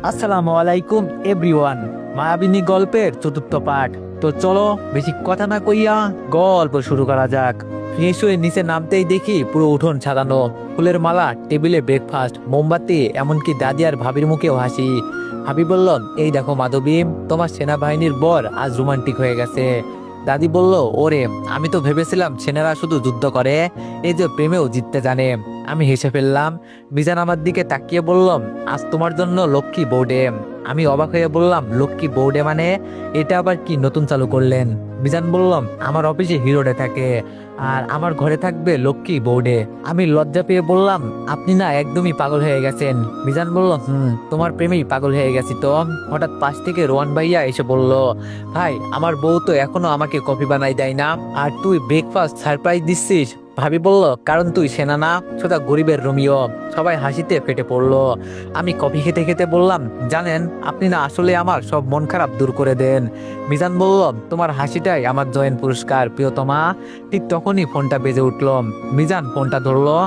আসসালামু আলাইকুম এভরিওয়ান। মায়াবিনী গল্পের চতুর্থ পাঠ। তো চলো বেশি কথা না কইয়া গল্প শুরু করা যাক। ফ্রেশ হয়ে নিচে নামতেই দেখি পুরো উঠোন সাজানো, ফুলের মালা, টেবিলে ব্রেকফাস্ট, মোমবাতি, এমনকি দাদি আর ভাবির মুখেও হাসি। ভাবি বলল, এই দেখো মাধবী, তোমার সেনাবাহিনীর বর আজ রোমান্টিক হয়ে গেছে। দাদি বলল, ওরে আমি তো ভেবেছিলাম সেনারা শুধু যুদ্ধ করে, এই যে প্রেমেও জিততে জানে। আমি হেসে ফেললাম। মিজান আমার দিকে তাকিয়ে বললাম, আজ তোমার জন্য লক্ষ্মী বোর্ডে। আমি অবাক হয়ে বললাম, লক্ষ্মী বোর্ডে মানে? এটা আবার কি নতুন চালু করলেন? মিজান বললাম, আমার অফিসে হিরোডে থাকে আর আমার ঘরে থাকবে লক্ষ্মী বোর্ডে। আমি লজ্জা পেয়ে বললাম, আপনি না একদমই পাগল হয়ে গেছেন। মিজান বলল, তোমার প্রেমেই পাগল হয়ে গেছি তো। হঠাৎ পাশ থেকে রোয়ান ভাইয়া এসে বলল, ভাই আমার বউ তো এখনো আমাকে কফি বানাই দেয় না, আর তুই ব্রেকফাস্ট সারপ্রাইজ দিচ্ছিস। ভাবি বলল, কারণ তুই সেনা না, সোজা গরিবের রোমিও। সবাই হাসিতে ফেটে পড়লো। আমি কফি খেতে খেতে বললাম, জানেন আপনি না আসলে আমার সব মন খারাপ দূর করে দেন। মিজান বলল, তোমার হাসিটাই আমার জয়েন পুরস্কার প্রিয়তমা। ঠিক তখনই ফোনটা বেজে উঠল। মিজান ফোনটা ধরলো,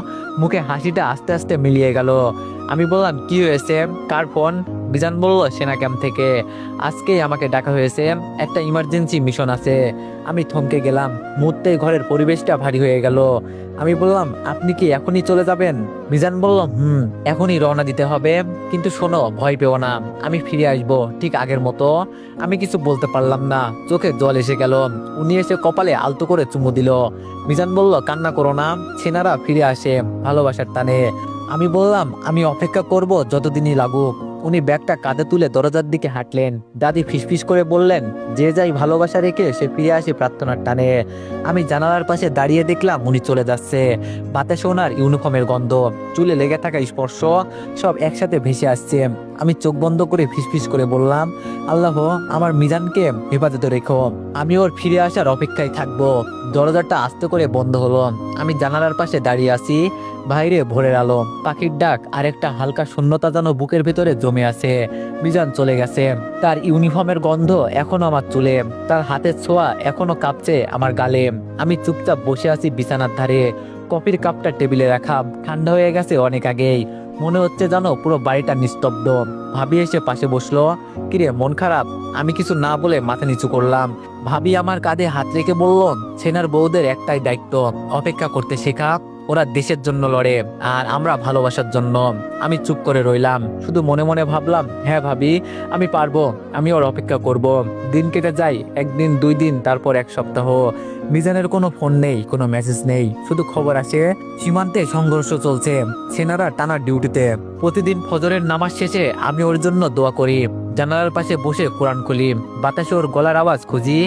মুখে হাসিটা আস্তে আস্তে মিলিয়ে গেল। আমি বললাম, কি হয়েছে, কার ফোন? মিজান বলল, সেনা ক্যাম্প থেকে। আজকেই আমাকে ডাকা হয়েছে, একটা ইমার্জেন্সি মিশন আছে। আমি থমকে গেলাম। মুহূর্তে ঘরের পরিবেশটা ভারী হয়ে গেল। আমি বললাম, আপনি কি এখনই চলে যাবেন? মিজান বলল, এখনই রওনা দিতে হবে, কিন্তু শোনো, ভয় পেও না, আমি ফিরে আসবো ঠিক আগের মতো। আমি কিছু বলতে পারলাম না, চোখে জল এসে গেল। উনি এসে কপালে আলতো করে চুমু দিল। মিজান বলল, কান্না করো না, সেনারা ফিরে আসে ভালোবাসার টানে। আমি বললাম, আমি অপেক্ষা করব যতদিনই লাগুক। উনি ব্যাগটা কাঁধে তুলে দরজার দিকে হাঁটলেন। দাদি ফিসফিস করে বললেন, যে যাই ভালোবাসা রেখে সে ফিরে আসে প্রার্থনার টানে। আমি জানালার পাশে দাঁড়িয়ে দেখলাম উনি চলে যাচ্ছে। বাতাসে ওনার ইউনিফর্মের গন্ধ, চুলে লেগে থাকা স্পর্শ, সব একসাথে ভেসে আসছে। আমি চোখ বন্ধ করে ফিসফিস করে বললাম, আল্লাহ আমার মিজানকে হেফাজতে রেখো, আমি ওর ফিরে আসার অপেক্ষায় থাকবো। দরজাটা আস্তে করে বন্ধ হলো। আমি জানালার পাশে দাঁড়িয়ে আছি। বাইরে ভোরের আলো, পাখির ডাক, আর একটা হালকা শূন্যতা যেন বুকের ভেতরে জমে আছে। মিজান চলে গেছে। তার ইউনিফর্মের গন্ধ এখনো আমার চুলে, তার হাতের ছোঁয়া এখনো কাঁপছে আমার গালে। আমি চুপচাপ বসে আছি বিছানার ধারে। কফির কাপটা টেবিলে রাখা, ঠান্ডা হয়ে গেছে অনেক আগেই। মনে হচ্ছে জানো পুরো বাড়িটা নিস্তব্ধ। ভাবি এসে পাশে বসলো। কিরে মন খারাপ? আমি কিছু না বলে মাথা নিচু করলাম। ভাবি আমার কাঁধে হাত রেখে বলল, সেনার বউদের একটাই দায়িত্ব, অপেক্ষা করতে শেখা। ওরা দেশের জন্য লড়ে, আর আমরা ভালোবাসার জন্য। আমি চুপ করে রইলাম, শুধু মনে মনে ভাবলাম, হ্যাঁ ভাবি, আমি পারবো, আমি ওর অপেক্ষা করব। দিন কেটে যায়, একদিন, 2 দিন, তারপর 1 সপ্তাহ। মিজানের কোনো ফোন নেই, কোনো মেসেজ নেই, শুধু খবর আসে সীমান্তে সংঘর্ষ চলছে, সেনারা টানা ডিউটিতে। প্রতিদিন ফজরের নামাজ শেষে আমি ওর জন্য দোয়া করি। জানালার পাশে বসে কোরআন খুলি, বাতাসে ওর গলার আওয়াজ খুঁজি,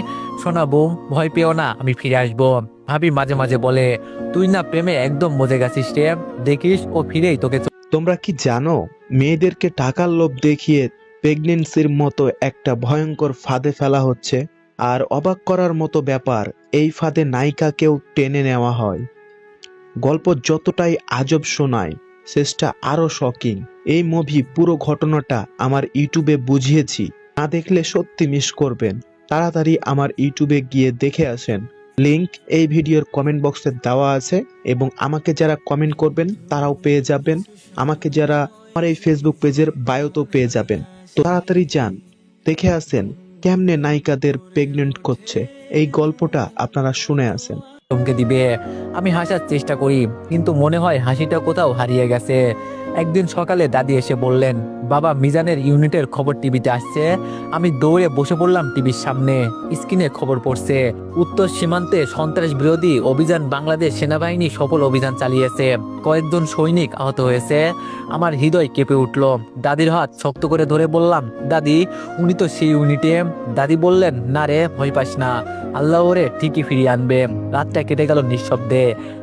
শোনাবো, ভয় পেও না, আমি ফিরে আসবো। ভাবি মাঝে মাঝে বলে, তুই না প্রেমে একদম মজে গেছিস রে, দেখিস ও ফিরেই তোকে। তোমরা কি জানো, মেয়েদেরকে টাকার লোভ দেখিয়ে প্রেগনেন্সির মতো একটা ভয়ঙ্কর ফাঁদে ফেলা হচ্ছে? আর অবাক করার মতো ব্যাপার, এই ফাঁদে নায়িকাকেও টেনে নেওয়া হয়। গল্প যতটাই আজব শোনায়, শেষটা আরো শকিং। এই মুভি পুরো ঘটনাটা আমার ইউটিউবে বুঝিয়েছি, না দেখলে সত্যি মিস করবেন। তাড়াতাড়ি আমার ইউটিউবে গিয়ে দেখে আসেন। লিংক এই ভিডিওর কমেন্ট বক্সে দেওয়া আছে, এবং আমাকে যারা কমেন্ট করবেন তারাও পেয়ে যাবেন। আমাকে যারা আমার এই ফেসবুক পেজের বায়োতেও পেয়ে যাবেন। তো তাড়াতাড়ি যান, দেখে আসেন কেমনে নায়িকাদের প্রেগনেন্ট করছে। এই গল্পটা আপনারা শুনে আসেন। চমকে দিবে। আমি হাসার চেষ্টা করি, কিন্তু মনে হয় হাসিটা কোথাও হারিয়ে গেছে। একদিন সকালে দাদি এসে বললেন, বাবা মিজানের ইউনিটের খবর টিভিতে আসছে। আমি দৌড়ে বসে পড়লাম টিভির সামনে। স্ক্রিনে খবর পড়ছে, উত্তর সীমান্তে সন্ত্রাস বিরোধী অভিযান, বাংলাদেশ সেনাবাহিনী সফল অভিযান চালিয়েছে, কয়েকজন সৈনিক আহত হয়েছে। আমার হৃদয় কেঁপে উঠল। দাদির হাত শক্ত করে ধরে বললাম, দাদি উনি তো সেই ইউনিটে। দাদি বললেন, না রে, ভয় পাস না, আল্লাহ ওরে ঠিকই ফিরিয়ে আনবে। রাতটা কেটে গেল নিঃশব্দে।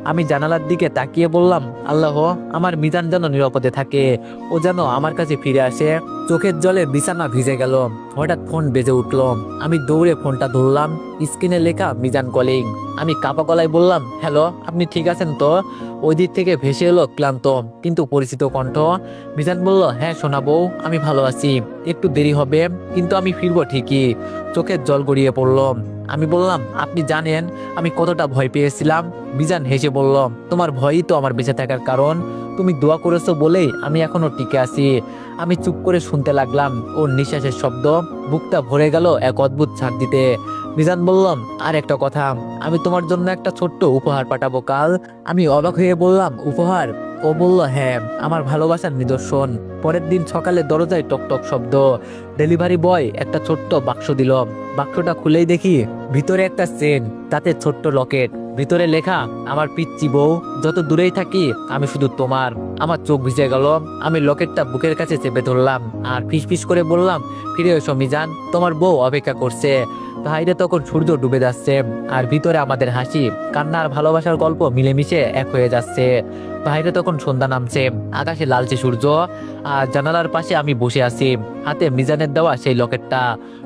আমি জানালার দিকে তাকিয়ে বললাম, আল্লাহ আমার মিজান যেন নিরাপদে থাকে, ও যেন আমার কাছে ফিরে আসে। চোখের জলে বিছানা ভিজে গেল। হঠাৎ ফোন বেজে উঠলো। আমি দৌড়ে ফোনটা ধরলাম। স্ক্রিনে লেখা মিজান কলিং। আমি কাপা গলায় বললাম, হ্যালো, আপনি ঠিক আছেন তো? ওই দিক থেকে ভেসে এলো ক্লান্ত কিন্তু পরিচিত কণ্ঠ। মিজান বলল, হ্যাঁ সোনা বউ, আমি ভালো আছি, একটু দেরি হবে, কিন্তু আমি ফিরবো ঠিকই। চোখের জল গড়িয়ে পড়লো। আমি বললাম, আপনি জানেন আমি কতটা ভয় পেয়েছিলাম? মিজান হেসে বলল, তোমার ভয়ই তো আমার বেঁচে থাকার কারণ। তুমি দোয়া করেছো বলেই আমি এখনো টিকে আছি। আমি চুপ করে শুনতে লাগলাম ওর নিঃশ্বাসের শব্দ। বুকটা ভরে গেল এক অদ্ভুত শান্তিতে। মিজান বললাম, আর একটা কথা, আমি তোমার জন্য একটা ছোট্ট উপহার পাঠাবো কাল। আমি অবাক হয়ে বললাম, উপহার? ও বলল, হ্যাঁ, আমার ভালোবাসার নিদর্শন। পরের দিন সকালে দরজায় টকটক শব্দ। ডেলিভারি বয় একটা ছোট্ট বাক্স দিল। বাক্সটা খুলেই দেখি ভিতরে একটা চেন, তাতে ছোট্ট লকেট, ভিতরে লেখা, আমার পিচ্চি বউ, যত দূরেই থাকি আমি শুধু তোমার। আমার চোখ ভিজে গেল। আমি লকেটটা বুকের কাছে চেপে ধরলাম আর ফিসফিস করে বললাম, ফিরে এসো মিজান, তোমার বউ অপেক্ষা করছে। বাইরে তখন সূর্য ডুবে যাচ্ছে আর ভিতরে আমাদের হাসি, কান্না আর ভালোবাসার গল্প মিলেমিশে এক হয়ে যাচ্ছে। বাইরে তখন সন্ধ্যা নামছে, আকাশে লালচে সূর্য, আর জানালার পাশে আমি বসে আছি, হাতে মিজানের দেওয়া সেই লকেটটা।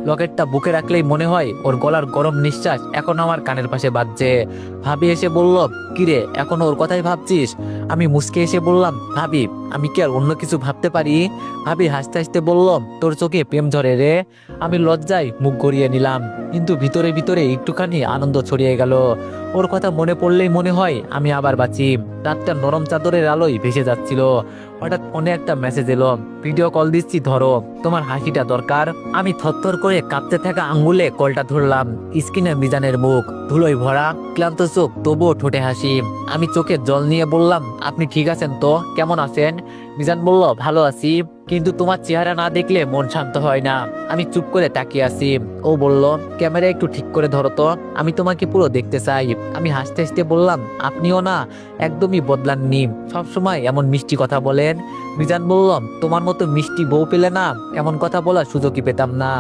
লকেটটা বুকে রাখলেই মনে হয় ওর গলার গরম নিঃশ্বাস এখন আমার কানের পাশে বাজছে। ভাবি এসে বলল, কিরে, এখন ওর কথাই ভাবছিস? আমি মুচকে এসে বললাম, ভাবি, আমি কি আর অন্য কিছু ভাবতে পারি? ভাবি হাসতে হাসতে বলল, তোর চোখে প্রেম ঝরে রে। আমি লজ্জায় মুখ গড়িয়ে নিলাম, কিন্তু ভিতরে ভিতরে একটুখানি আনন্দ ছড়িয়ে গেল। ওর কথা মনে পড়লেই মনে হয় আমি আবার বাঁচি। রাতটা নরম চাদরের আলোয় ভেসে যাচ্ছিল। হঠাৎ ফোনে একটা মেসেজ এলো, ভিডিও কল দিচ্ছি, ধরো, তোমার হাসিটা দরকার। আমি থরথর করে কাঁপতে থাকা আঙ্গুলে কলটা ধরলাম। স্ক্রিনে মিজানের মুখ, ধুলোয় ভরা, ক্লান্ত চোখ, তবুও ঠোঁটে হাসি। আমি চোখে জল নিয়ে বললাম, আপনি ঠিক আছেন তো? কেমন আছেন? মিজান বলল, ভালো আছি, কিন্তু তোমার চেহারা না দেখলে মন শান্ত হয় না। আমি চুপ করে তাকিয়ে আছি। ও বলল, ক্যামেরা একটু ঠিক করে ধরো তো, আমি তোমাকে পুরো দেখতে চাই। আমি হাসতে হাসতে বললাম, আপনিও না একদমই বদলাননি, সবসময় এমন মিষ্টি কথা বলেন। মিজান বলল, তোমার মতো মিষ্টি বউ পেলে না এমন কথা বলার সুযোগই পেতাম না।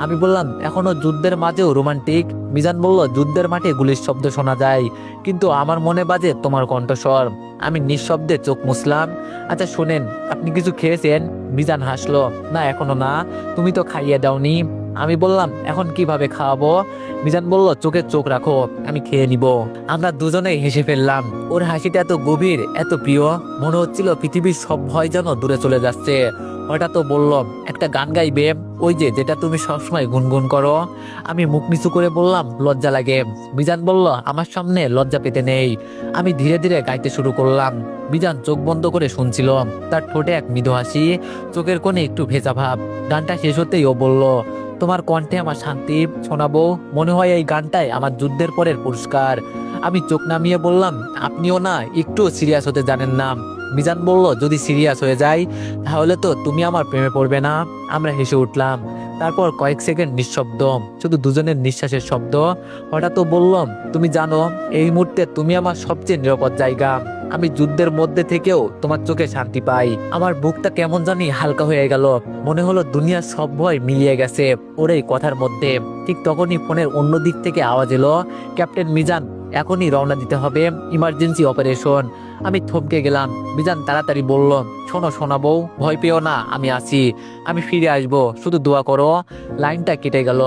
আমি বললাম, এখনো যুদ্ধের মাঝেও রোমান্টিক? মিজান বলল, যুদ্ধের মাঠে গুলির শব্দ শোনা যায়, কিন্তু আমার মনে বাজে তোমার কণ্ঠস্বর। আমি নিঃশব্দে চোখ মুছলাম। আচ্ছা শোনেন, আপনি কিছু খেয়েছেন? মিজান হাসলো, না এখনো না, তুমি তো খাইয়ে দাওনি। আমি বললাম, এখন কিভাবে খাওয়াবো? মিজান বলল, চোখে চোখ রাখো, আমি খেয়ে নিব। আমরা দুজনেই হেসে ফেললাম। ওর হাসিটা এত গভীর, এত প্রিয়, মনে হচ্ছিল পৃথিবীর সব ভয় যেন দূরে চলে যাচ্ছে। হঠাৎ তো বলল, একটা গান গাইবে, ওই যে যেটা তুমি সবসময় গুনগুন করো। আমি মুখ নিচু করে বললাম, লজ্জা লাগে। মিজান বলল, আমার সামনে লজ্জা পেতে নেই। আমি ধীরে ধীরে গাইতে শুরু করলাম। মিজান চোখ বন্ধ করে শুনছিল, তার ঠোঁটে এক মৃদু হাসি, চোখের কোণে একটু ভেজা ভাব। গানটা শেষ হতেই ও বলল, তোমার কণ্ঠে আমার শান্তি, শোনাবো, মনে হয় এই গানটাই আমার যুদ্ধের পরের পুরস্কার। আমি চোখ নামিয়ে বললাম, আপনিও না একটু সিরিয়াস হতে জানেন না। মিজান বলল, যদি সিরিয়াস হয়ে যায় তাহলে তো তুমি আমার প্রেমে পড়বে না। আমরা হেসে উঠলাম। তারপর কয়েক সেকেন্ড নিঃশব্দ, শুধু দুজনের নিঃশ্বাসের শব্দ। হঠাৎ তো বললাম, তুমি জানো, এই মুহূর্তে তুমি আমার সবচেয়ে নিরাপদ জায়গা। আমি যুদ্ধের মধ্যে থেকেও তোমার চোখে শান্তি পাই। আমার বুকটা কেমন জানি হালকা হয়ে গেল, মনে হলো দুনিয়ার সব ভয় মিলিয়ে গেছে ওর এই কথার মধ্যে। ঠিক তখনই ফোনের অন্য দিক থেকে আওয়াজ এলো, ক্যাপ্টেন মিজান, এখনই রওনা দিতে হবে, ইমার্জেন্সি অপারেশন। আমি থমকে গেলাম। মিজান তাড়াতাড়ি বলল, শোনো শোনাবো, ভয় পেও না, আমি আছি, আমি ফিরে আসবো, শুধু দোয়া করো। লাইনটা কেটে গেল।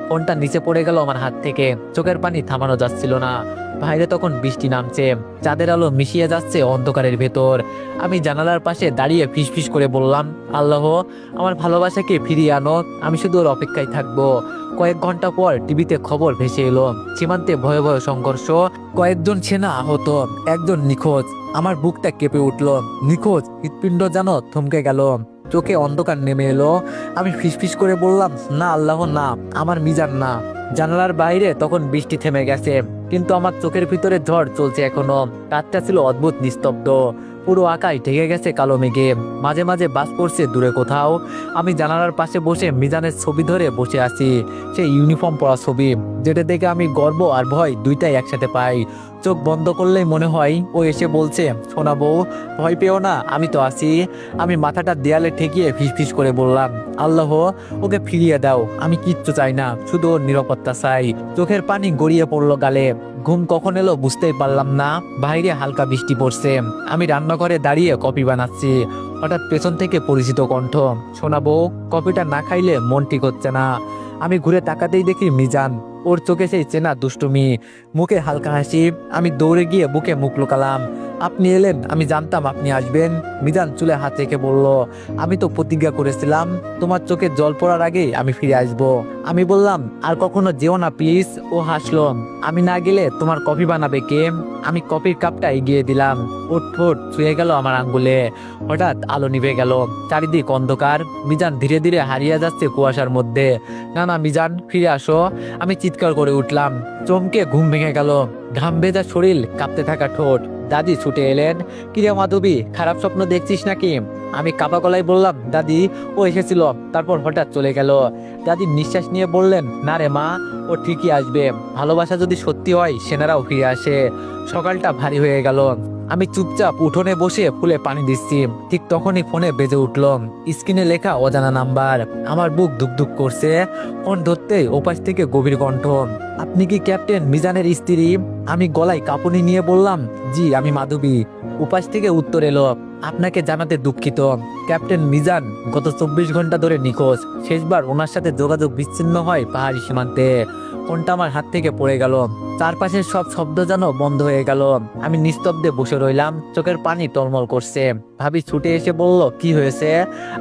ফোনটা নিচে পড়ে গেল আমার হাত থেকে। চোখের পানি থামানো যাচ্ছিল না। বাইরে তখন বৃষ্টি নামছে, চাঁদের আলো মিশিয়ে যাচ্ছে অন্ধকারের ভেতর। আমি জানালার পাশে দাঁড়িয়ে ফিসফিস করে বললাম, আল্লাহ, আমার ভালোবাসাকে ফিরিয়ে আনো, আমি শুধু ওর অপেক্ষায় থাকবো। কয়েক ঘন্টা পর টিভিতে খবর ভেসে এলো, সীমান্তে ভয়ে ভয়ে সংঘর্ষ, কয়েকজন সেনা আহত, একজন নিখোঁজ। আমার বুকটা কেঁপে উঠল। নিখোঁজ? হৃৎপিণ্ড যেন থমকে গেল, চোখে অন্ধকার নেমে এলো। আমি ফিসফিস করে বললাম, না আল্লাহ, না, আমার মিজান না। জানালার বাইরে তখন বৃষ্টি থেমে গেছে, কিন্তু আমার চোখের ভিতরে ঝড় চলছে এখনো। রাতটা ছিল অদ্ভুত নিস্তব্ধ, পুরো আকাশ ঢেকে গেছে কালো মেঘে, মাঝে মাঝে বাস পড়ছে দূরে কোথাও। আমি জানালার পাশে বসে মিজানের ছবি ধরে বসে আছি, সেই ইউনিফর্ম পরা ছবি, যেটা দেখে আমি গর্ব আর ভয় দুইটাই একসাথে পাই। চোখ বন্ধ করলেই মনে হয় ও এসে বলছে, শোনাবো, ভয় পেও না, আমি তো আছি। আমি মাথাটা দেয়ালে ঠেকিয়ে ফিসফিস করে বললাম, আল্লাহ, ওকে ফিরিয়ে দাও, আমি কিচ্ছু চাই না, শুধু ওর নিরাপত্তা চাই। চোখের পানি গড়িয়ে পড়লো গালে। ঘুম কখন এলো বুঝতেই পারলাম না। বাইরে হালকা বৃষ্টি পড়ছে। আমি রান্নাঘরে দাঁড়িয়ে কফি বানাচ্ছি। হঠাৎ পেছন থেকে পরিচিত কণ্ঠ, শোনাবো, কফিটা না খাইলে মন ঠিক হচ্ছে না। আমি ঘুরে তাকাতেই দেখি মিজান, ওর চোখে সেই চেনা দুষ্টুমি, মুখে হালকা হাসি। আমি দৌড়ে গিয়ে বুকে মুখ লুকালাম। আপনি এলেন, আমি জানতাম আপনি আসবেন। মিজান চুলে হাত রেখে বলল, আমি তো প্রতিজ্ঞা করেছিলাম তোমার চোখে জল পড়ার আগেই আমি ফিরে আসব। আমি বললাম, আর কখনো যেও না প্লিজ। ও হাসলো, আমি না গেলে তোমার কফি বানাবে কে? আমি কফির কাপটা এগিয়ে দিলাম। ওর ঠোঁট ছুঁয়ে গেল আমার আঙ্গুলে। হঠাৎ আলো নিভে গেল, চারিদিক অন্ধকার। মিজান ধীরে ধীরে হারিয়ে যাচ্ছে কুয়াশার মধ্যে। না না মিজান, ফিরে আসো। আমি চিৎকার করে উঠলাম, চমকে ঘুম ভেঙে গেল। ঘাম ভেজা শরীর, কাঁপতে থাকা ঠোঁট। দাদি ছুটে এলেন, কিরে মাধবী, খারাপ স্বপ্ন দেখছিস নাকি? আমি কাপা গলায় বললাম, দাদি ও এসেছিল, তারপর হঠাৎ চলে গেল। দাদি নিঃশ্বাস নিয়ে বললেন, না রে মা, ও ঠিকই আসবে। ভালোবাসা যদি সত্যি হয় সেনারাও ফিরে আসে। সকালটা ভারী হয়ে গেল। আমি চুপচাপ উঠোনে বসে ফুলে পানি দিচ্ছি। ঠিক তখনই ফোনে বেজে উঠল, স্ক্রিনে লেখা অজানা নাম্বার। আমার বুক ধুকধুক করছে। ফোন ধরতেই ওপাশ থেকে গভীর কণ্ঠ, আপনি কি ক্যাপ্টেন মিজানের স্ত্রী? আমি গলায় কাঁপুনি নিয়ে বললাম, জি আমি মাধবী। উপাস থেকে উত্তর এলো, আপনাকে জানাতে দুঃখিত, ক্যাপ্টেন মিজান গত 24 ঘন্টা ধরে নিখোঁজ। শেষবার ওনার সাথে যোগাযোগ বিচ্ছিন্ন হয় পাহাড়ি সীমান্তে। ফোনটা আমার হাত থেকে পড়ে গেল। চারপাশের সব শব্দ যেন বন্ধ হয়ে গেল। আমি নিস্তব্ধে বসে রইলাম, চোখের পানি টলমল করছে। ভাবি ছুটে এসে বলল, কি হয়েছে?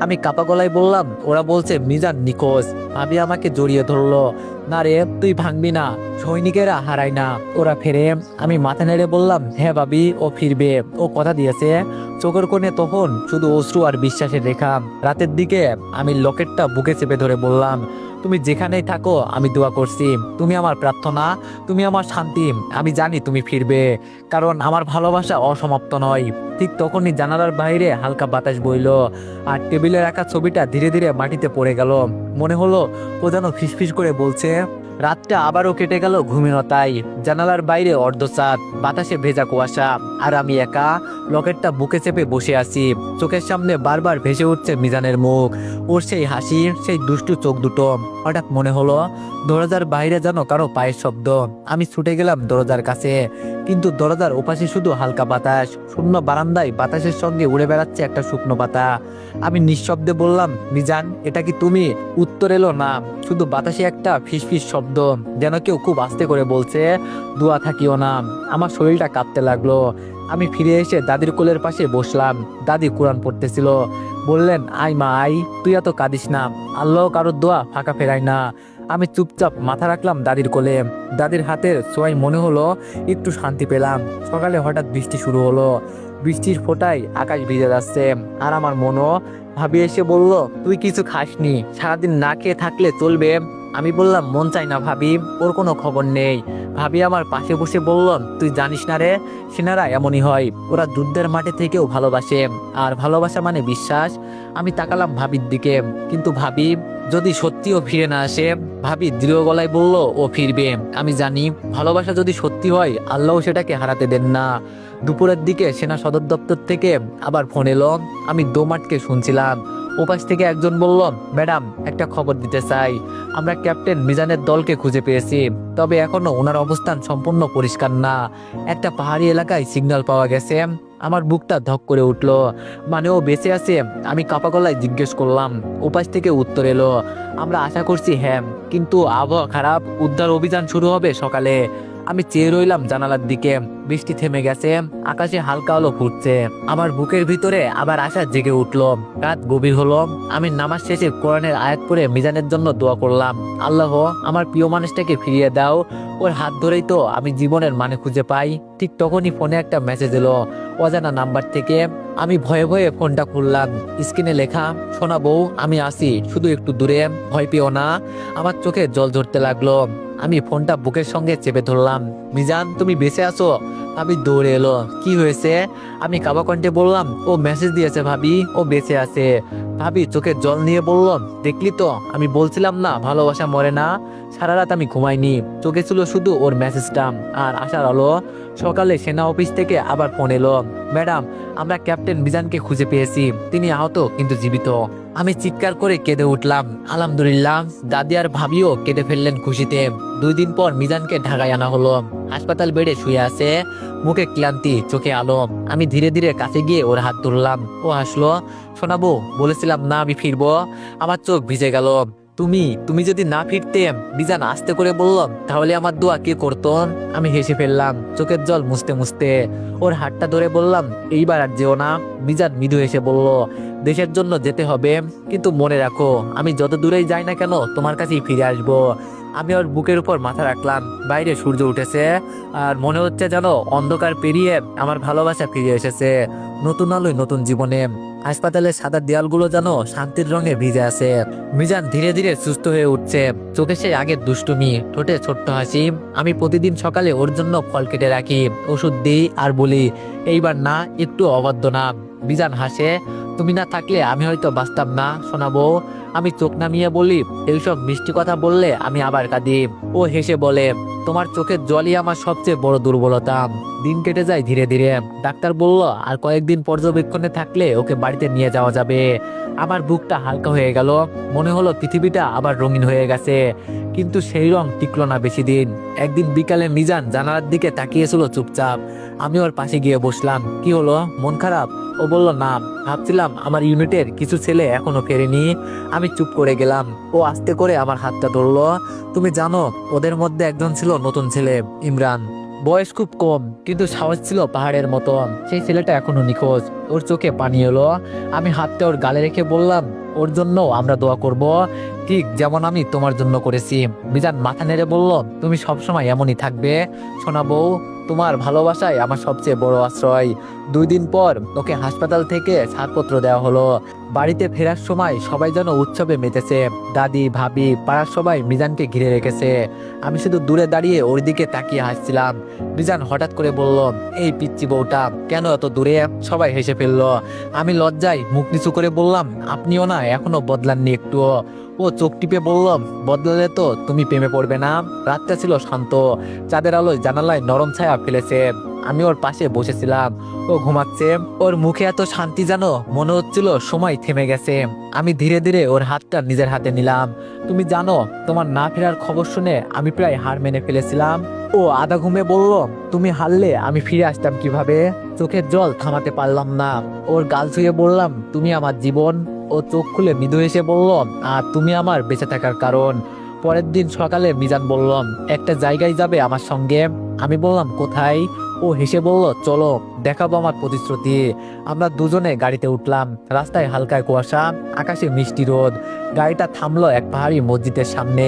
আমি কাপা গলায় বললাম, ওরা বলছে মিজান নিখোঁজ। ভাবি আমাকে জড়িয়ে ধরলো, না রে, তুই ভাঙবি না, সৈনিকেরা হারায় না, ওরা ফেরে। আমি মাথা নেড়ে বললাম, হ্যাঁ ভাবি, ও ফিরবে, ও কথা দিয়েছে। চোখের কোণে তখন শুধু অশ্রু আর বিশ্বাসের রেখা। রাতের দিকে আমি লকেটটা বুকে চেপে ধরে বললাম, তুমি যেখানেই থাকো আমি দোয়া করছি, তুমি আমার প্রার্থনা, তুমি আমার শান্তি। আমি জানি তুমি ফিরবে, কারণ আমার ভালোবাসা অসমাপ্ত নয়। ঠিক তখনই জানালার বাইরে হালকা বাতাস বইলো, আর টেবিলে রাখা ছবিটা ধীরে ধীরে মাটিতে পড়ে গেল। মনে হলো ও যেন ফিসফিস করে বলছে। রাতটা আবারও কেটে গেল ঘুমিনতায়। জানালার বাইরে অর্ধচাঁদ, বাতাসে ভেজা কুয়াশা, আর আমি একা লকেটটা বুকে চেপে বসে আছি। চোখের সামনে বারবার ভেসে উঠছে মিজানের মুখ, ওর সেই হাসি, সেই দুষ্টু চোখ দুটো। হঠাৎ মনে হলো দরজার বাইরে যেন কারো পায়ের শব্দ। আমি ছুটে গেলাম দরজার কাছে, কিন্তু দরজার ওপাশে শুধু হালকা বাতাস। শূন্য বারান্দায় বাতাসের সঙ্গে উড়ে বেড়াচ্ছে একটা শুকনো পাতা। আমি নিঃশব্দে বললাম, মিজান এটা কি তুমি? উত্তর এলো না, শুধু বাতাসে একটা ফিসফিস শব্দ, যেন কেউ খুব আস্তে করে বলছে, দোয়া থাকিও না। আমার শরীরটা কাঁপতে লাগলো। আমি ফিরে এসে দাদির কোলের পাশে বসলাম। দাদি কোরআন পড়তেছিল। বললেন, আয় মা আয়, তুই এত কাঁদিস না, আল্লাহ কারোর দোয়া ফাঁকা ফেরায় না। আমি চুপচাপ মাথা রাখলাম দাদির কোলে। দাদির হাতের ছোঁয়ায় মনে হলো একটু শান্তি পেলাম। সকালে হঠাৎ বৃষ্টি শুরু হলো। বৃষ্টির ফোঁটায় আকাশ ভিজে যাচ্ছে, আর আমার মনও। ভাবি এসে বলল, তুই কিছু খাসনি, সারাদিন না খেয়ে থাকলে চলবে? আমি বললাম, মন চাই না ভাবি, ওর কোনো খবর নেই। ভাবি আমার পাশে বসে বলল, তুই জানিস না রে, সেনারা এমনই হয়, ওরা যুদ্ধের মাঠে থেকেও ভালোবাসে, আর ভালোবাসা মানে বিশ্বাস। আমি তাকালাম ভাবির দিকে, কিন্তু ভাবি যদি সত্যিও ফিরে না আসে। ভাবি দৃঢ় গলায় বলল, ও ফিরবে। আমি জানি ভালোবাসা যদি সত্যি হয় আল্লাহ সেটাকে হারাতে দেন না। দুপুরের দিকে সেনা সদর দপ্তর থেকে আবার ফোন এলো। আমি দম আটকে শুনছিলাম। ওপাশ থেকে একজন বলল, ম্যাডাম একটা খবর দিতে চাই, আমরা ক্যাপ্টেন মিজানের দলকে খুঁজে পেয়েছি, তবে এখনো ওনার অবস্থান সম্পূর্ণ পরিষ্কার না। একটা পাহাড়ি এলাকায় সিগন্যাল পাওয়া গেছে। আমার বুকটা ধক করে উঠলো, মানে ও বেঁচে আছে? আমি কাপা গলায় জিজ্ঞেস করলাম। ওপাশ থেকে উত্তর এলো, আমরা আশা করছি হ্যাঁ, কিন্তু আবহাওয়া খারাপ, উদ্ধার অভিযান শুরু হবে সকালে। আমি চেয়ে রইলাম জানালার দিকে। বৃষ্টি থেমে গেছে, আকাশে হালকা আলো ফুটছে। আমার বুকের ভিতরে আবার আশা জেগে উঠলো। রাত গভীর হলো। আমি নামাজ শেষে কোরআনের আয়াত পড়ে মিজানের জন্য দোয়া করলাম, আল্লাহ আমার প্রিয় মানুষটাকে ফিরিয়ে দাও, ওর হাত ধরেই তো আমি জীবনের মানে খুঁজে পাই। ঠিক তখনই ফোনে একটা মেসেজ এলো, অজানা নাম্বার থেকে। আমি ভয়ে ভয়ে ফোনটা খুললাম। স্ক্রিনে লেখা, শোনা বউ, আমি আসি, শুধু একটু দূরে, ভয় পেও না। আমার চোখে জল ঝরতে লাগলো। আমি ফোনটা বুকের সঙ্গে চেপে ধরলাম। মিজান তুমি বেঁচে আছো? ভাবি দৌড়ে এলো, কি হয়েছে? আমি কাবা কণ্ঠে বললাম, ও মেসেজ দিয়েছে ভাবি, ও বেঁচে আছে। ভাবি চোখে জল নিয়ে বলল, দেখলি তো, আমি বলছিলাম না ভালোবাসা মরে না। সারা রাত আমি ঘুমাইনি, চোখে ছিল শুধু ওর মেসেজটা আর আশার আলো। সকালে সেনা অফিস থেকে আবার ফোন এলো, ম্যাডাম আমরা ক্যাপ্টেন মিজানকে খুঁজে পেয়েছি, তিনি আহত কিন্তু জীবিত। আমি চিৎকার করে কেঁদে উঠলাম। আলহামদুলিল্লাহ। দাদি আর ভাবিও কেঁদে ফেললেন খুশিতে। 2 দিন পর মিজানকে ঢাকায় আনা হলো। হাসপাতাল বেডে শুয়ে আছে, মুখে ক্লান্তি, চোখে আলো। আমি ধীরে ধীরে কাছে গিয়ে ওর হাত ধরলাম। ও হাসলো, শোনাবো, বলেছিলাম না আমি ফিরবো। আমার চোখ ভিজে গেল। তুমি তুমি যদি না ফিরতে, মিজান আস্তে করে বলল, তাহলে আমার দোয়া কে করতো? আমি হেসে ফেললাম, চোখের জল মুছতে মুছতে। ওর হাতটা ধরে বললাম, এইবার আর যেও না। মিজান মৃদু হেসে বলল, দেশের জন্য যেতে হবে, কিন্তু মনে রাখো আমি যত দূরেই যাই না কেন তোমার কাছেই ফিরে আসবো। আমি ওর বুকের উপর মাথা রাখলাম। বাইরে সূর্য উঠেছে, আর মনে হচ্ছে যেন অন্ধকার পেরিয়ে আমার ভালোবাসা ফিরে এসেছে, নতুন আলোয় নতুন জীবনে। হাসপাতালের সাদা দেয়ালগুলো যেন শান্তির রঙে ভিজে আছে। মিজান ধীরে ধীরে সুস্থ হয়ে উঠছে, চোখে সেই আগের দুষ্টুমি, ঠোঁটে ছোট্ট হাসি। আমি প্রতিদিন সকালে ওর জন্য ফল কেটে রাখি, ওষুধ দিই, আর বলি, এইবার না, একটু অবাধ্য না। মিজান হাসে, তুমি না থাকলে আমি হয়তো বাঁচতাম না শোনাবো। আমি চোখ নামিয়ে বলি, এইসব মিষ্টি কথা বললে আমি আবার কাঁদি। ও হেসে বলে, তোমার চোখের জলই আমার সবচেয়ে বড় দুর্বলতা। দিন কেটে যায় ধীরে ধীরে। ডাক্তার বলল, আর কয়েকদিন পর্যবেক্ষণে থাকলে ওকে বাড়িতে নিয়ে যাওয়া যাবে। আমার বুকটা হালকা হয়ে গেল, মনে হলো পৃথিবীটা আবার রঙিন হয়ে গেছে। কিন্তু সেই রং টিকলো না বেশি দিন। একদিন বিকালে মিজান জানালার দিকে তাকিয়েছিল চুপচাপ। আমি ওর পাশে গিয়ে বসলাম। কি হলো, মন খারাপ? ও বলল, না, ভাবছিলাম আমার ইউনিটের কিছু ছেলে এখনো ফেরেনি। আমি চুপ করে গেলাম। ও আস্তে করে আমার হাতটা ধরলো। তুমি জানো, ওদের মধ্যে একজন ছিল নতুন ছেলে, ইমরান। বয়স খুব কম, কিন্তু সাহস ছিল পাহাড়ের মতো। সেই ছেলেটা এখনো নিখোঁজ। ওর চোখে পানি এলো। আমি হাতটা ওর গালে রেখে বললাম, ওর জন্য আমরা দোয়া করব, ঠিক যেমন আমি তোমার জন্য করেছি। মিজান মাথা নেড়ে বলল, তুমি সবসময় এমনই থাকবে শোনাবো। তোমার ভালোবাসায় আমার সবচেয়ে বড় আশ্রয়। 2 দিন পর ওকে হাসপাতাল থেকে ছাড়পত্র দেওয়া হলো। বাড়িতে ফেরার সময় সবাই যেন উৎসবে মেতেছে। দাদি, ভাবি, পাড়ার সবাই মিজানকে ঘিরে রেখেছে। আমি শুধু দূরে দাঁড়িয়ে ওর দিকে তাকিয়ে হাসছিলাম। মিজান হঠাৎ করে বলল, এই পিচ্চি বউটা কেন এত দূরে? সবাই হেসে ফেললো। আমি লজ্জায় মুখ নিচু করে বললাম, আপনিও না এখনো বদলাননি একটুও। ও চোখ টিপে বলল, বদলালে তো তুমি প্রেমে পড়বে না। রাতটা ছিল শান্ত, চাঁদের আলোয় জানালায় নরম ছায়া ফেলেছে। আমি ওর পাশে বসেছিলাম, ও ঘুমাচ্ছে। ওর মুখে এত শান্তি যেন মনে হচ্ছিল সময় থেমে গেছে। আমি ধীরে ধীরে ওর হাতটা নিজের হাতে নিলাম। তুমি জানো, তোমার না ফেরার খবর শুনে আমি প্রায় হার মেনে ফেলেছিলাম। ও আধা ঘুমে বলল, তুমি হারলে আমি ফিরে আসতাম কিভাবে? চোখের জল থামাতে পারলাম না। ওর গাল ছুঁয়ে বললাম, তুমি আমার জীবন। ও চোখ খুলে মৃদু হেসে বলল, আর তুমি আমার বেঁচে থাকার কারণ। পরের দিন সকালে মিজান বলল, একটা জায়গায় যাবে আমার সঙ্গে। আমি বললাম, কোথায়? ও হেসে বলল, চলো, দেখাবো আমার প্রতিশ্রুতি। আমরা দুজনে গাড়িতে উঠলাম। রাস্তায় হালকা কুয়াশা, আকাশে মিষ্টি রোদ। গাড়িটা থামলো এক পাহাড়ি মসজিদের সামনে।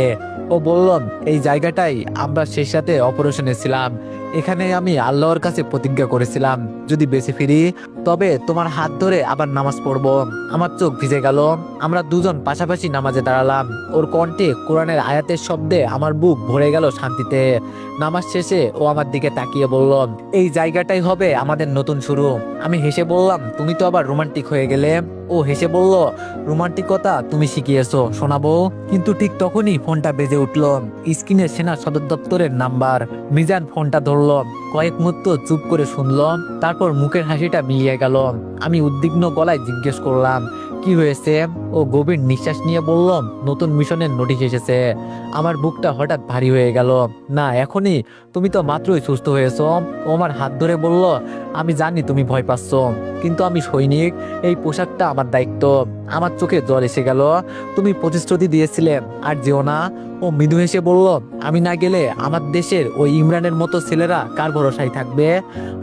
ও বলল, এই জায়গাটাই আমরা শেষ রাতে অপারেশনে ছিলাম। এখানে আমি আল্লাহর কাছে প্রতিজ্ঞা করেছিলাম, যদি বেঁচে ফিরি তবে তোমার হাত ধরে আবার নামাজ পড়বো। আমার চোখ ভিজে গেল। আমরা দুজন পাশাপাশি নামাজে দাঁড়ালাম। ওর কণ্ঠে কোরআনের আয়াতের শব্দে আমার বুক ভরে গেল শান্তিতে। নামাজ শেষে ও আমার দিকে তাকিয়ে বলল, এই জায়গাটাই হবে আমাদের নতুন শুরু। আমি হেসে বললাম, তুমি তো আবার রোমান্টিক হয়ে গেলে। ও হেসে বলল, রোমান্টিকতা তুমি শিখিয়েছো শোনাবো। কিন্তু ঠিক তখনই ফোনটা বেজে উঠলো। স্ক্রিনে সেনা সদর দপ্তরের নাম্বার। মিজান ফোনটা ধরলো, কয়েক মুহূর্ত চুপ করে শুনলো, তারপর মুখের হাসিটা মিলিয়ে গেল। আমি উদ্বিগ্ন গলায় জিজ্ঞেস করলাম, কি হয়েছে? ও গভীর নিঃশ্বাস নিয়ে বলল, নতুন মিশনের নোটিশ এসেছে। আমার বুকটা হঠাৎ ভারী হয়ে গেল। না, এখনই? তুমি তো মাত্রই সুস্থ হয়েছো। ও আমার হাত ধরে বলল, আমি জানি তুমি ভয় পাচ্ছ, কিন্তু আমি সৈনিক। এই পোশাকটা আমার দায়িত্ব। আমার চোখে জল এসে গেল। তুমি প্রতিশ্রুতি দিয়েছিলে, আর যেও না। ও মৃদু হেসে বলল, আমি না গেলে আমার দেশের ওই ইমরানের মতো ছেলেরা কার ভরসায় থাকবে?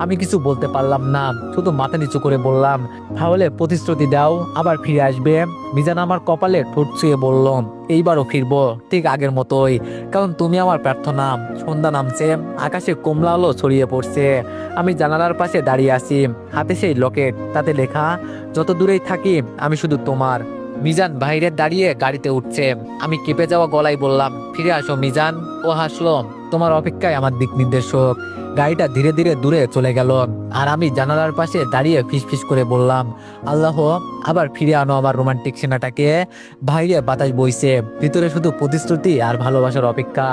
আমি কিছু বলতে পারলাম না, শুধু মাথা নিচু করে বললাম, তাহলে প্রতিশ্রুতি দাও আবার ফিরে আসবে। মিজান আমার কপালে ঠোঁট ছুঁয়ে বলল, এইবারও ফিরবো, ঠিক আগের মতোই, কারণ তুমি আমার প্রার্থনা। সন্ধ্যা নামছে, আকাশে কমলা আলো ছড়িয়ে পড়ছে। আমি জানালার পাশে দাঁড়িয়ে আছি, হাতে সেই লকেট, তাতে লেখা, যত দূরেই থাকি আমি শুধু তোমার। মিজান বাইরে দাঁড়িয়ে গাড়িতে উঠছে। আমি কেঁপে যাওয়া গলায় বললাম, ফিরে আসো মিজান। ও হাসলো, তোমার অপেক্ষায় আমার দিক নির্দেশক। গাড়িটা ধীরে ধীরে দূরে চলে গেল, আর আমি জানালার পাশে দাঁড়িয়ে ফিসফিস করে বললাম, আল্লাহ, আবার ফিরে আনো আমার রোমান্টিক সেনাটাকে। বাইরে বাতাস বইছে, ভিতরে শুধু প্রতিশ্রুতি আর ভালোবাসার অপেক্ষা।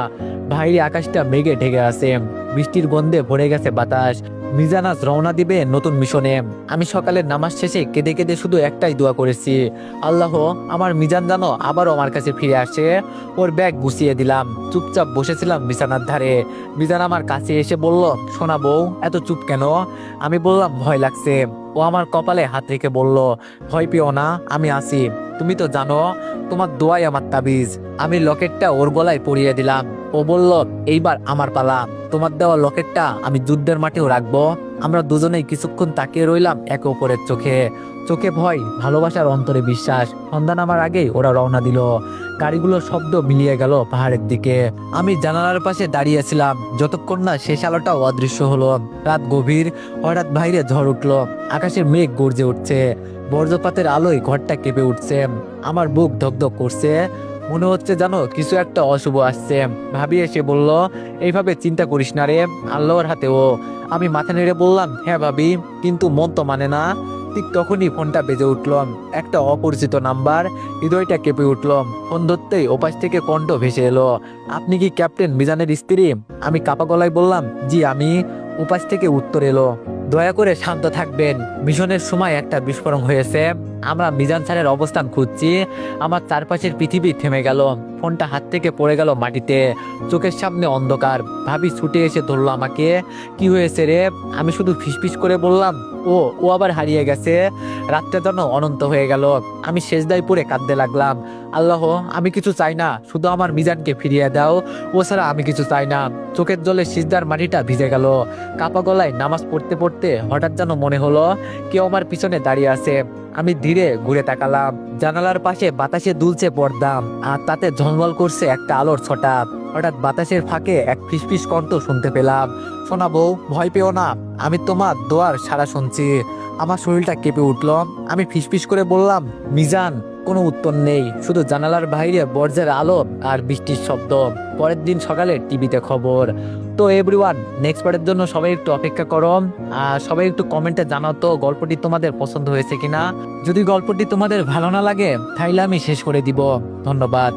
বাইরে আকাশটা মেঘে ঢেকে আছে, বৃষ্টির গন্ধে ভরে গেছে বাতাস। মিজান আজ রওনা দিবে নতুন মিশনে। আমি সকালের নামাজ শেষে কেঁদে কেঁদে শুধু একটাই দোয়া করেছি, আল্লাহ, আমার মিজান যেন আবারও আমার কাছে ফিরে আসে। ওর ব্যাগ গুছিয়ে দিলাম, চুপচাপ বসেছিলাম বিছানার ধারে। মিজান আমার কাছে এসে বলল, শোনা বউ, এত চুপ কেন? আমি বললাম, ভয় লাগছে। ও ও আমার কপালে হাত রেখে বলল, ভয় পেও না, আমি আছি। তুমি তো জানো তোমার দোয়াই আমার তাবিজ। আমি লকেটটা ওর গলায় পরিয়ে দিলাম। ও বলল, এইবার আমার পালা। তোমার দেওয়া লকেটটা আমি যুদ্ধের মাঠেও রাখবো। আমরা দুজনেই কিছুক্ষণ তাকিয়ে রইলাম একে অপরের চোখে। চোখে ভয়, ভালোবাসার অন্তরে বিশ্বাস। সন্ধ্যা নামার আগেই ওরা রওনা দিল। গাড়িগুলোর শব্দ মিলিয়ে গেল পাহাড়ের দিকে। আমি জানালার পাশে দাঁড়িয়েছিলাম যতক্ষণ না শেষ আলোটাও অদৃশ্য হলো। রাত গভীর, হঠাৎ বাইরে ঝড় উঠলো। আকাশের মেঘ গর্জে উঠছে, বজ্রপাতের আলোয় ঘরটা কেঁপে উঠছে। আমার বুক ধকধক করছে, মনে হচ্ছে জানো কিছু একটা অশুভ আসছে। ভাবি এসে বলল, এইভাবে চিন্তা করিস না রে, আল্লাহর হাতে ও। আমি মাথা নেড়ে বললাম, হ্যাঁ ভাবি, কিন্তু মন তো মানে না। ঠিক তখনই ফোনটা বেজে উঠল, একটা অপরিচিত নাম্বার। হৃদয়টা কেঁপে উঠল। ফোন ধরতেই ওপাশ থেকে কণ্ঠ ভেসে এলো, আপনি কি ক্যাপ্টেন মিজানের স্ত্রী? আমি কাপা গলায় বললাম, জি আমি। উপাস থেকে উত্তর এলো, দয়া করে শান্ত থাকবেন, মিশনের সময় একটা বিস্ফোরণ হয়েছে। আমরা মিজান স্যারের অবস্থান খুঁজছি। আমার চারপাশের পৃথিবী থেমে গেল। ফোনটা হাত থেকে পড়ে গেল মাটিতে। চোখের সামনে অন্ধকার। ভাবি ছুটে এসে ধরলো আমাকে। কি হয়েছে রে? আমি শুধু ফিসফিস করে বললাম, ও আবার হারিয়ে গেছে। রাতটা যেন অনন্ত হয়ে গেল। আমি সেজদায় পড়ে কাঁদতে লাগলাম, আল্লাহ, আমি কিছু চাই না, শুধু আমার মিজানকে ফিরিয়ে দাও। ও ছাড়া আমি কিছু চাই না। চোখের জলে সিজদার মাটিটা ভিজে গেল। কাপা গলায় নামাজ পড়তে পড়তে হঠাৎ যেন মনে হলো কেউ আমার পিছনে দাঁড়িয়ে আছে। আমি ধীরে ঘুরে তাকালাম। জানালার পাশে বাতাসে দুলছে পর্দা, আর তাতে ঝলমল করছে একটা আলোর ছটা। হঠাৎ বাতাসের ফাঁকে এক ফিসফিস কণ্ঠ শুনতে পেলাম, শোনা বউ, ভয় পেও না, আমি তোমার দোয়ার সাড়া শুনছি। আমার শরীরটা কেঁপে উঠল। আমি ফিসফিস করে বললাম, মিজান। কোনো উত্তর নেই, শুধু জানালার বাইরে বর্জ্যের আলো আর বৃষ্টির শব্দ। পরের দিন সকালে টিভিতে খবর। তো এভরিওয়ান, নেক্সট পার্টের জন্য সবাই একটু অপেক্ষা করো। আর সবাই একটু কমেন্টে জানাও তো গল্পটি তোমাদের পছন্দ হয়েছে কিনা। যদি গল্পটি তোমাদের ভালো না লাগে তাহলে আমি শেষ করে দিব। ধন্যবাদ।